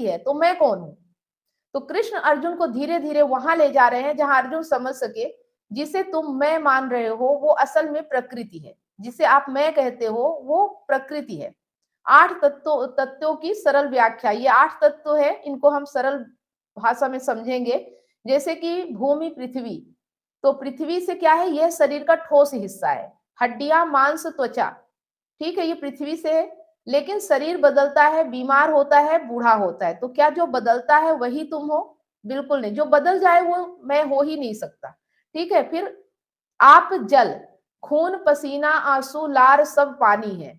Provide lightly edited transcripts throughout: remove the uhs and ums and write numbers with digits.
है तो मैं कौन हूं। तो कृष्ण अर्जुन को धीरे धीरे वहां ले जा रहे हैं जहां अर्जुन समझ सके जिसे तुम मैं मान रहे हो वो असल में प्रकृति है, जिसे आप मैं कहते हो वो प्रकृति है। 8 तत्वों की सरल व्याख्या, ये 8 तत्व है, इनको हम सरल भाषा में समझेंगे। जैसे कि भूमि पृथ्वी, तो पृथ्वी से क्या है, यह शरीर का ठोस हिस्सा है। हड्डियां मांस त्वचा, ठीक है, ये पृथ्वी से है। लेकिन शरीर बदलता है, बीमार होता है, बूढ़ा होता है, तो क्या जो बदलता है वही तुम हो? बिल्कुल नहीं, जो बदल जाए वो मैं हो ही नहीं सकता। ठीक है, फिर आप जल, खून पसीना आंसू लार सब पानी है।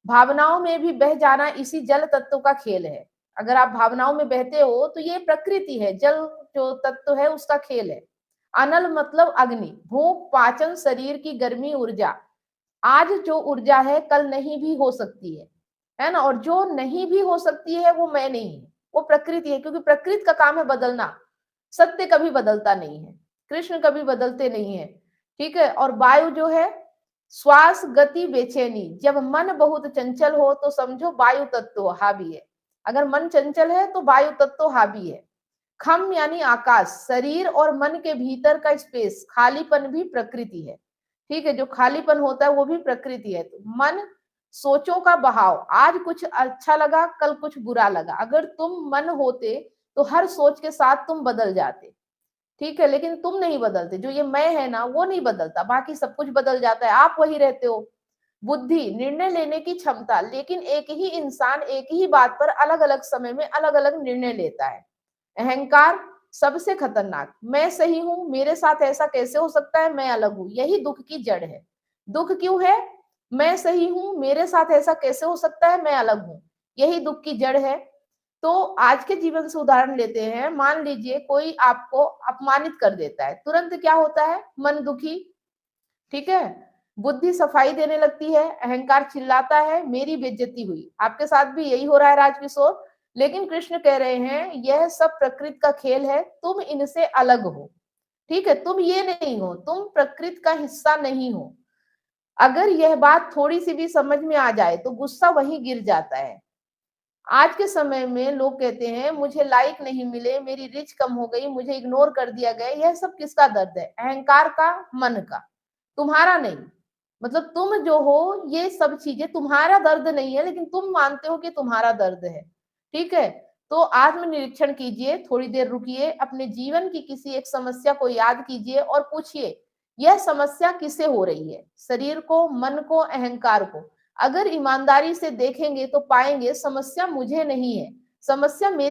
भावनाओं में भी बह जाना इसी जल तत्व का खेल है। अगर आप भावनाओं में बहते हो तो ये प्रकृति है, जल जो तत्व है उसका खेल है। अनल मतलब अग्नि, भूख पाचन शरीर की गर्मी ऊर्जा। आज जो ऊर्जा है कल नहीं भी हो सकती है ना, और जो नहीं भी हो सकती है वो मैं नहीं है, वो प्रकृति है, क्योंकि प्रकृति का काम है बदलना। सत्य कभी बदलता नहीं है, कृष्ण कभी बदलते नहीं है। ठीक है, और वायु जो है, श्वास गति बेचैनी, जब मन बहुत चंचल हो तो समझो वायु तत्व हावी है। अगर मन चंचल है तो वायु तत्व हावी है। खम यानी आकाश, शरीर और मन के भीतर का स्पेस, खालीपन भी प्रकृति है। ठीक है, जो खालीपन होता है वो भी प्रकृति है। तो मन सोचों का बहाव, आज कुछ अच्छा लगा कल कुछ बुरा लगा, अगर तुम मन होते तो हर सोच के साथ तुम बदल जाते। ठीक है, लेकिन तुम नहीं बदलते, जो ये मैं है ना वो नहीं बदलता, बाकी सब कुछ बदल जाता है, आप वही रहते हो। बुद्धि, निर्णय लेने की क्षमता, लेकिन एक ही इंसान एक ही बात पर अलग अलग समय में अलग अलग निर्णय लेता है। अहंकार, सबसे खतरनाक, मैं सही हूं, मेरे साथ ऐसा कैसे हो सकता है, मैं अलग हूं, यही दुख की जड़ है। दुख क्यों है? मैं सही हूं, मेरे साथ ऐसा कैसे हो सकता है, मैं अलग हूं, यही दुख की जड़ है। तो आज के जीवन से उदाहरण लेते हैं। मान लीजिए कोई आपको अपमानित कर देता है, तुरंत क्या होता है, मन दुखी। ठीक है, बुद्धि सफाई देने लगती है, अहंकार चिल्लाता है मेरी बेइज्जती हुई। आपके साथ भी यही हो रहा है राजकिशोर। लेकिन कृष्ण कह रहे हैं यह सब प्रकृति का खेल है, तुम इनसे अलग हो। ठीक है, तुम ये नहीं हो, तुम प्रकृति का हिस्सा नहीं हो। अगर यह बात थोड़ी सी भी समझ में आ जाए तो गुस्सा वहीं गिर जाता है। आज के समय में लोग कहते हैं मुझे लाइक नहीं मिले, मेरी रीच कम हो गई, मुझे इग्नोर कर दिया गया, यह सब किसका दर्द है? अहंकार का, मन का, तुम्हारा नहीं। मतलब तुम जो हो, ये सब चीजें तुम्हारा दर्द नहीं है, लेकिन तुम मानते हो कि तुम्हारा दर्द है। ठीक है, तो आत्मनिरीक्षण कीजिए, थोड़ी देर रुकिए, अपने जीवन की किसी एक समस्या को याद कीजिए और पूछिए यह समस्या किसे हो रही है, शरीर को, मन को, अहंकार को। अगर ईमानदारी से देखेंगे तो पाएंगे समस्या मुझे नहीं है, समस्या मेरे